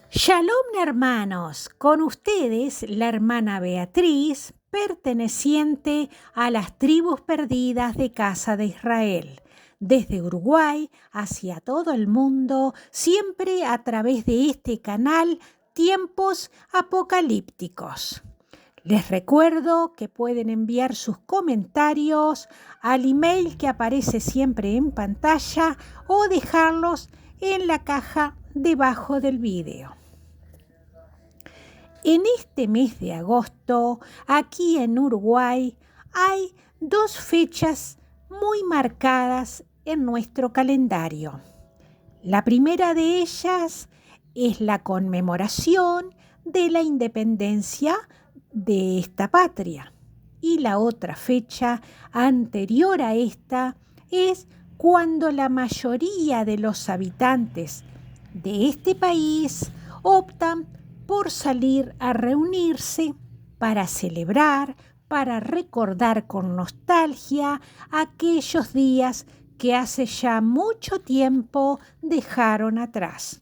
Shalom, hermanos, con ustedes la hermana Beatriz, perteneciente a las tribus perdidas de Casa de Israel, desde Uruguay hacia todo el mundo, siempre a través de este canal Tiempos Apocalípticos. Les recuerdo que pueden enviar sus comentarios al email que aparece siempre en pantalla o dejarlos en la caja debajo del video. En este mes de agosto, aquí en Uruguay, hay dos fechas muy marcadas en nuestro calendario. La primera de ellas es la conmemoración de la independencia de esta patria. Y la otra fecha anterior a esta es cuando la mayoría de los habitantes de este país optan por salir a reunirse para celebrar, para recordar con nostalgia aquellos días que hace ya mucho tiempo dejaron atrás.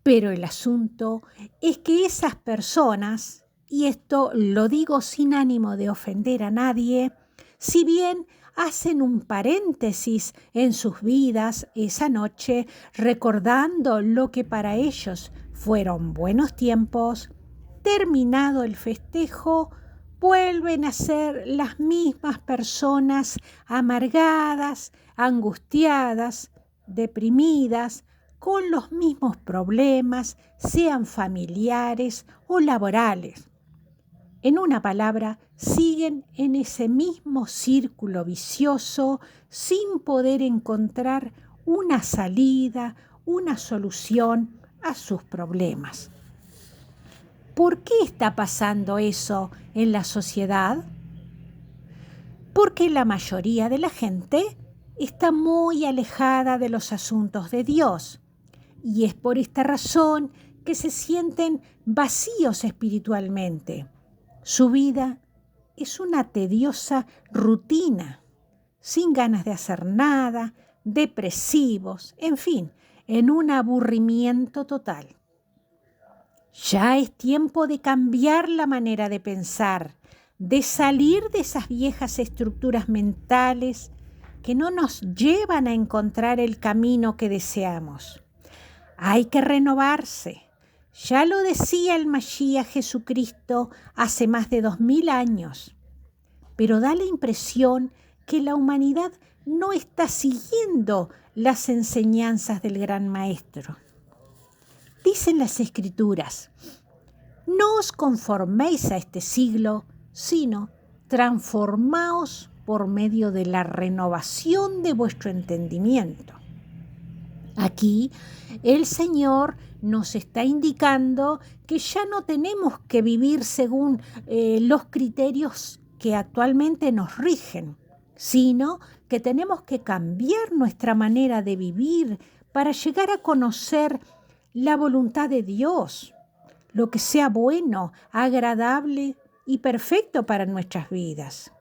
Pero el asunto es que esas personas, y esto lo digo sin ánimo de ofender a nadie, si bien hacen un paréntesis en sus vidas esa noche, recordando lo que para ellos fueron buenos tiempos, terminado el festejo, vuelven a ser las mismas personas amargadas, angustiadas, deprimidas, con los mismos problemas, sean familiares o laborales. En una palabra, siguen en ese mismo círculo vicioso sin poder encontrar una salida, una solución a sus problemas. ¿Por qué está pasando eso en la sociedad? Porque la mayoría de la gente está muy alejada de los asuntos de Dios. Y es por esta razón que se sienten vacíos espiritualmente. Su vida es una tediosa rutina, sin ganas de hacer nada, depresivos, en fin, en un aburrimiento total. Ya es tiempo de cambiar la manera de pensar, de salir de esas viejas estructuras mentales que no nos llevan a encontrar el camino que deseamos. Hay que renovarse. Ya lo decía el Mashiach Jesucristo hace más de 2000 años. Pero da la impresión que la humanidad no está siguiendo las enseñanzas del Gran Maestro. Dicen las Escrituras: no os conforméis a este siglo, sino transformaos por medio de la renovación de vuestro entendimiento. Aquí el Señor nos está indicando que ya no tenemos que vivir según los criterios que actualmente nos rigen, sino que tenemos que cambiar nuestra manera de vivir para llegar a conocer la voluntad de Dios, lo que sea bueno, agradable y perfecto para nuestras vidas.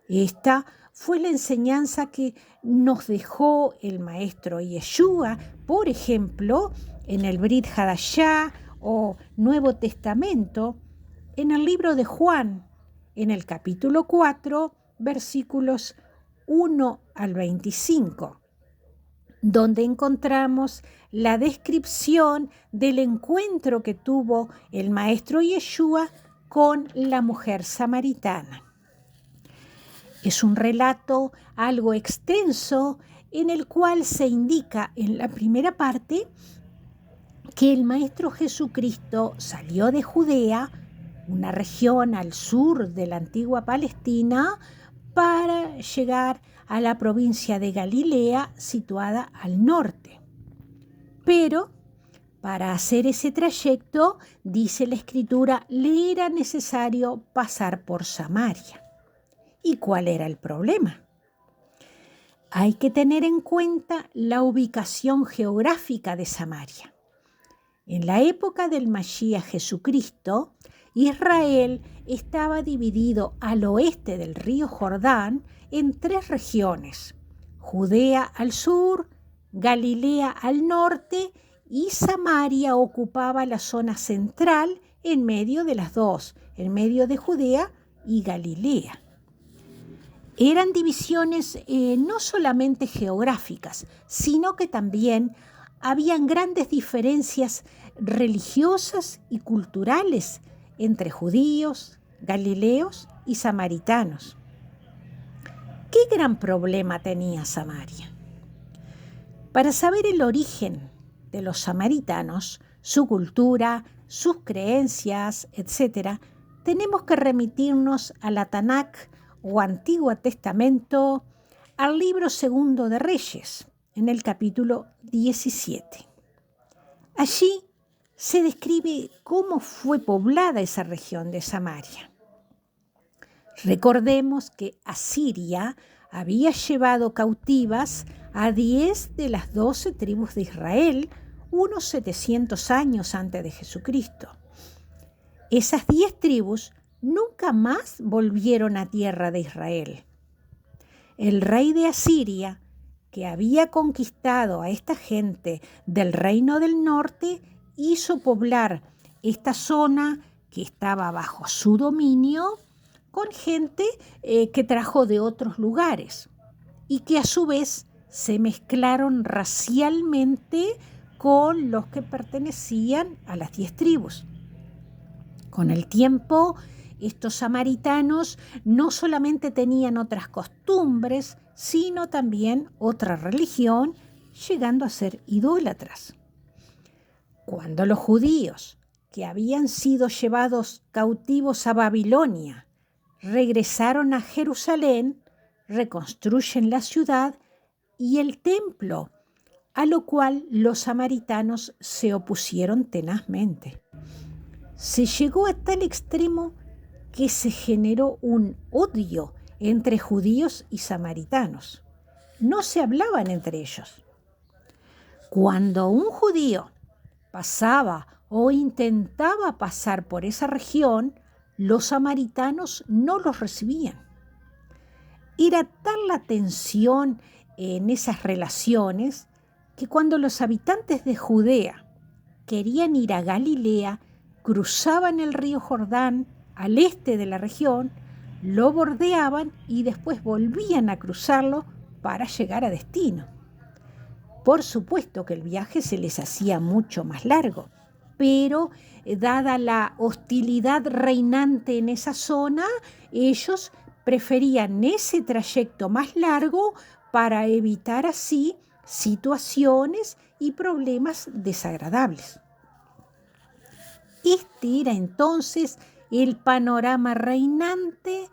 Esta fue la enseñanza que nos dejó el maestro Yeshua, por ejemplo, en el Brit Hadashah o Nuevo Testamento, en el libro de Juan, en el capítulo 4, versículos 1 al 25, donde encontramos la descripción del encuentro que tuvo el maestro Yeshua con la mujer samaritana. Es un relato algo extenso en el cual se indica en la primera parte que el Maestro Jesucristo salió de Judea, una región al sur de la antigua Palestina, para llegar a la provincia de Galilea, situada al norte. Pero para hacer ese trayecto, dice la Escritura, le era necesario pasar por Samaria. ¿Y cuál era el problema? Hay que tener en cuenta la ubicación geográfica de Samaria. En la época del Mashiach Jesucristo, Israel estaba dividido al oeste del río Jordán en 3 regiones: Judea al sur, Galilea al norte y Samaria ocupaba la zona central en medio de las dos, en medio de Judea y Galilea. Eran divisiones no solamente geográficas, sino que también habían grandes diferencias religiosas y culturales entre judíos, galileos y samaritanos. ¿Qué gran problema tenía Samaria? Para saber el origen de los samaritanos, su cultura, sus creencias, etc., tenemos que remitirnos a la Tanakh o Antiguo Testamento, al libro segundo de Reyes, en el capítulo 17. Allí se describe cómo fue poblada esa región de Samaria. Recordemos que Asiria había llevado cautivas a 10 de las 12 tribus de Israel unos 700 años antes de Jesucristo. Esas 10 tribus nunca más volvieron a tierra de Israel. El rey de Asiria, que había conquistado a esta gente del reino del norte, hizo poblar esta zona que estaba bajo su dominio con gente que trajo de otros lugares y que a su vez se mezclaron racialmente con los que pertenecían a las 10 tribus. Con el tiempo, estos samaritanos no solamente tenían otras costumbres, sino también otra religión, llegando a ser idólatras. Cuando los judíos, que habían sido llevados cautivos a Babilonia, regresaron a Jerusalén, reconstruyen la ciudad y el templo, a lo cual los samaritanos se opusieron tenazmente. Se llegó a tal extremo que se generó un odio entre judíos y samaritanos. No se hablaban entre ellos. Cuando un judío pasaba o intentaba pasar por esa región, los samaritanos no los recibían. Era tal la tensión en esas relaciones que cuando los habitantes de Judea querían ir a Galilea, cruzaban el río Jordán al este de la región, lo bordeaban y después volvían a cruzarlo para llegar a destino. Por supuesto que el viaje se les hacía mucho más largo, pero dada la hostilidad reinante en esa zona, ellos preferían ese trayecto más largo para evitar así situaciones y problemas desagradables. Este era entonces el panorama reinante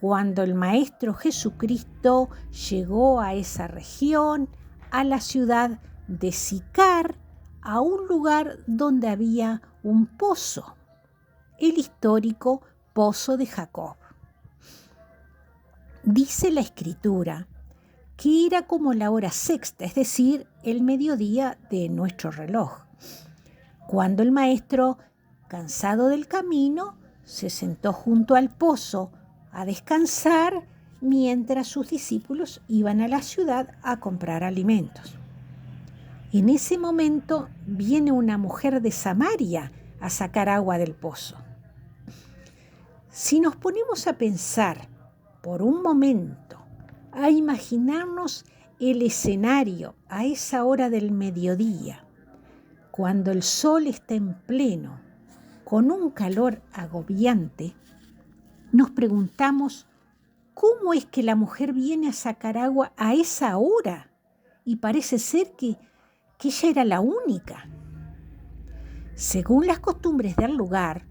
cuando el Maestro Jesucristo llegó a esa región, a la ciudad de Sicar, a un lugar donde había un pozo, el histórico Pozo de Jacob. Dice la Escritura que era como la hora sexta, es decir, el mediodía de nuestro reloj, cuando el Maestro, cansado del camino, se sentó junto al pozo a descansar mientras sus discípulos iban a la ciudad a comprar alimentos. En ese momento viene una mujer de Samaria a sacar agua del pozo. Si nos ponemos a pensar por un momento, a imaginarnos el escenario a esa hora del mediodía, cuando el sol está en pleno, con un calor agobiante, nos preguntamos cómo es que la mujer viene a sacar agua a esa hora y parece ser que ella era la única. Según las costumbres del lugar,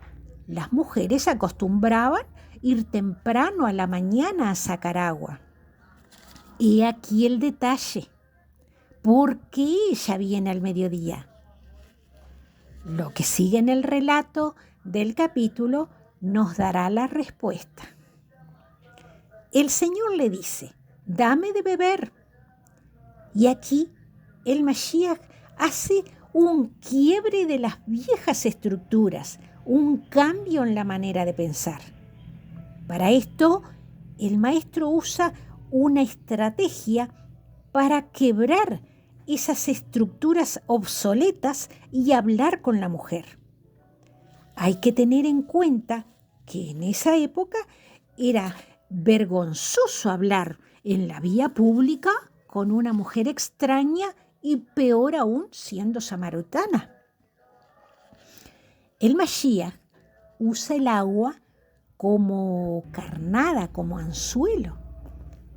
las mujeres acostumbraban ir temprano a la mañana a sacar agua. He aquí el detalle. ¿Por qué ella viene al mediodía? Lo que sigue en el relato del capítulo nos dará la respuesta. El Señor le dice, dame de beber. Y aquí el Mashiach hace un quiebre de las viejas estructuras, un cambio en la manera de pensar. Para esto, el Maestro usa una estrategia para quebrar esas estructuras obsoletas y hablar con la mujer. Hay que tener en cuenta que en esa época era vergonzoso hablar en la vía pública con una mujer extraña y peor aún siendo samaritana. El Mashiach usa el agua como carnada, como anzuelo,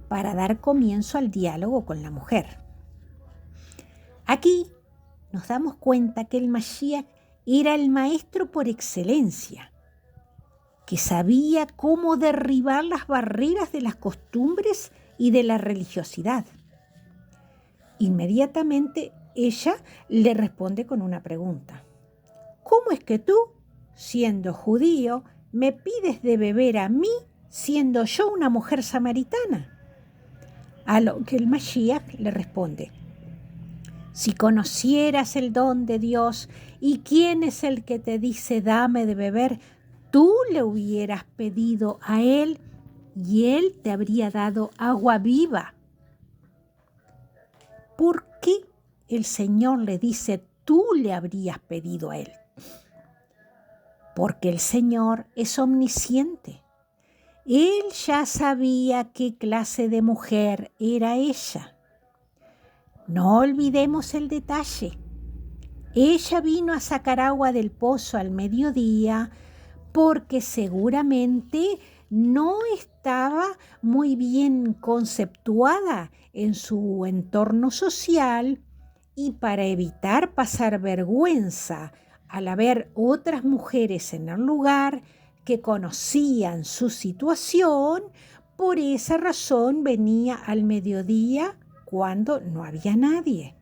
para dar comienzo al diálogo con la mujer. Aquí nos damos cuenta que el Mashiach era el maestro por excelencia, que sabía cómo derribar las barreras de las costumbres y de la religiosidad. Inmediatamente ella le responde con una pregunta. ¿Cómo es que tú, siendo judío, me pides de beber a mí, siendo yo una mujer samaritana? A lo que el Mashiach le responde, si conocieras el don de Dios y quién es el que te dice dame de beber, tú le hubieras pedido a él y él te habría dado agua viva. ¿Por qué el Señor le dice tú le habrías pedido a él? Porque el Señor es omnisciente. Él ya sabía qué clase de mujer era ella. No olvidemos el detalle. Ella vino a sacar agua del pozo al mediodía porque seguramente no estaba muy bien conceptuada en su entorno social y para evitar pasar vergüenza al ver otras mujeres en el lugar que conocían su situación, por esa razón venía al mediodía cuando no había nadie.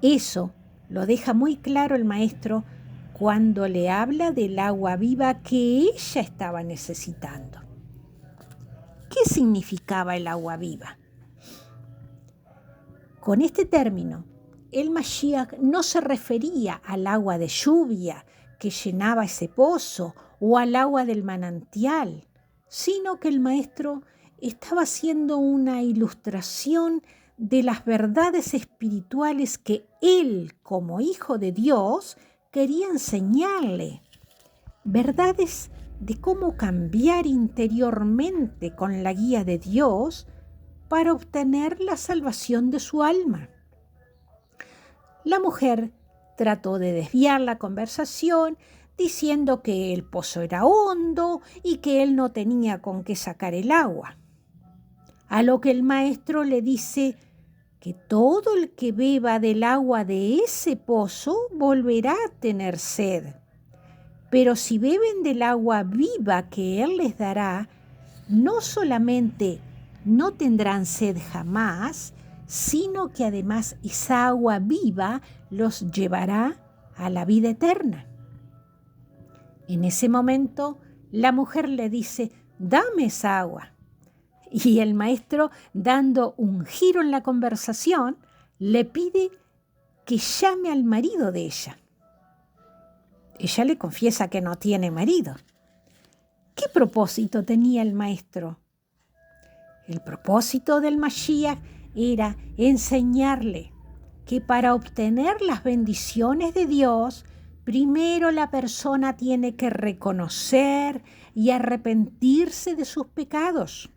Eso lo deja muy claro el maestro cuando le habla del agua viva que ella estaba necesitando. ¿Qué significaba el agua viva? Con este término, el Mashiach no se refería al agua de lluvia que llenaba ese pozo o al agua del manantial, sino que el maestro estaba haciendo una ilustración de las verdades espirituales que él, como hijo de Dios, quería enseñarle. Verdades de cómo cambiar interiormente con la guía de Dios para obtener la salvación de su alma. La mujer trató de desviar la conversación diciendo que el pozo era hondo y que él no tenía con qué sacar el agua. A lo que el maestro le dice que todo el que beba del agua de ese pozo volverá a tener sed. Pero si beben del agua viva que él les dará, no solamente no tendrán sed jamás, sino que además esa agua viva los llevará a la vida eterna. En ese momento, la mujer le dice, dame esa agua. Y el maestro, dando un giro en la conversación, le pide que llame al marido de ella. Ella le confiesa que no tiene marido. ¿Qué propósito tenía el maestro? El propósito del Mashiach era enseñarle que para obtener las bendiciones de Dios, primero la persona tiene que reconocer y arrepentirse de sus pecados.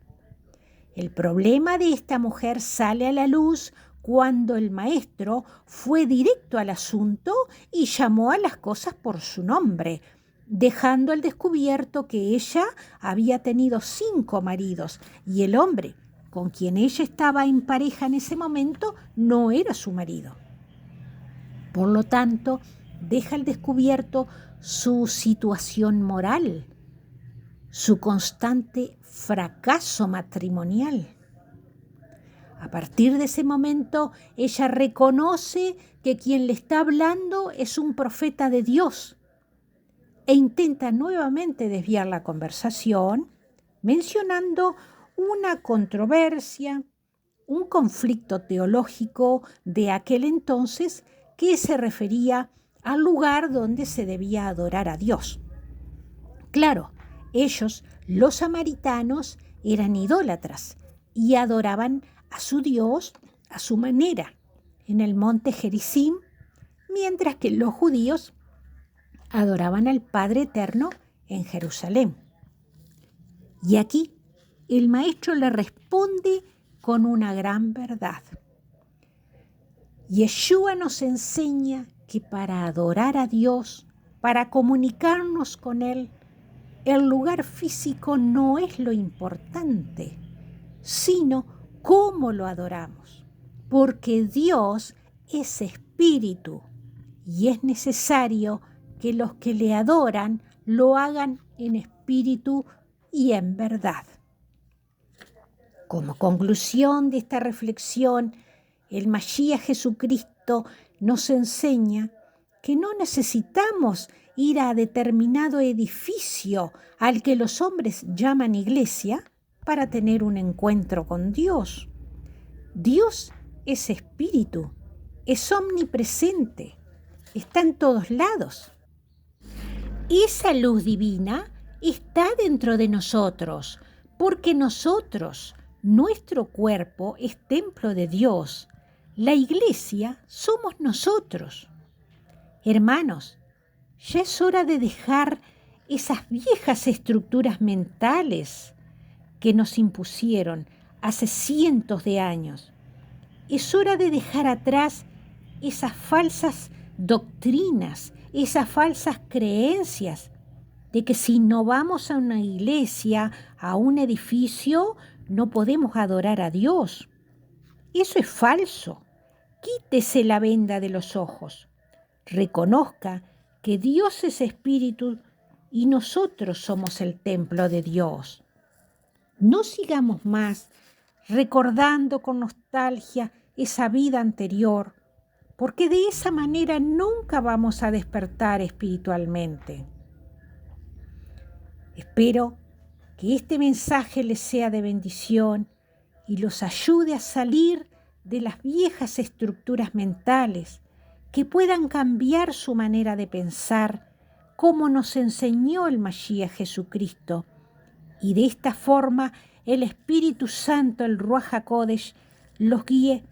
El problema de esta mujer sale a la luz cuando el maestro fue directo al asunto y llamó a las cosas por su nombre, dejando al descubierto que ella había tenido 5 maridos y el hombre con quien ella estaba en pareja en ese momento no era su marido. Por lo tanto, deja al descubierto su situación moral, su constante fracaso matrimonial. A partir de ese momento, ella reconoce que quien le está hablando es un profeta de Dios e intenta nuevamente desviar la conversación, mencionando una controversia, un conflicto teológico de aquel entonces que se refería al lugar donde se debía adorar a Dios. Claro, ellos, los samaritanos, eran idólatras y adoraban a su Dios a su manera. en el monte Gerizim, mientras que los judíos adoraban al Padre Eterno en Jerusalén. Y aquí el maestro le responde con una gran verdad. Yeshua nos enseña que para adorar a Dios, para comunicarnos con Él, el lugar físico no es lo importante, sino cómo lo adoramos, porque Dios es espíritu y es necesario que los que le adoran lo hagan en espíritu y en verdad. Como conclusión de esta reflexión, el Mashiach Jesucristo nos enseña que no necesitamos ir a determinado edificio al que los hombres llaman iglesia para tener un encuentro con Dios. Dios es espíritu, es omnipresente, está en todos lados. Esa luz divina está dentro de nosotros, porque nosotros, nuestro cuerpo es templo de Dios. La iglesia somos nosotros. Hermanos, ya es hora de dejar esas viejas estructuras mentales que nos impusieron hace cientos de años. Es hora de dejar atrás esas falsas doctrinas, esas falsas creencias de que si no vamos a una iglesia, a un edificio, no podemos adorar a Dios. Eso es falso. Quítese la venda de los ojos. Reconozca que Dios es espíritu y nosotros somos el templo de Dios. No sigamos más recordando con nostalgia esa vida anterior, porque de esa manera nunca vamos a despertar espiritualmente. Espero que este mensaje les sea de bendición y los ayude a salir de las viejas estructuras mentales, que puedan cambiar su manera de pensar, como nos enseñó el Mashiach Jesucristo. Y de esta forma el Espíritu Santo, el Ruach HaKodesh, los guíe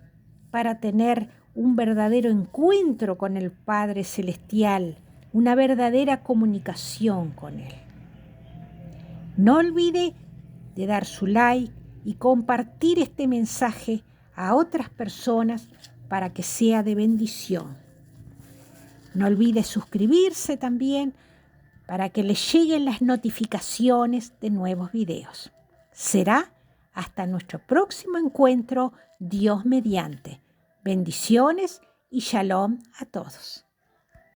para tener un verdadero encuentro con el Padre Celestial, una verdadera comunicación con Él. No olvide de dar su like y compartir este mensaje a otras personas para que sea de bendición. No olvide suscribirse también para que les lleguen las notificaciones de nuevos videos. Será hasta nuestro próximo encuentro, Dios mediante. Bendiciones y shalom a todos.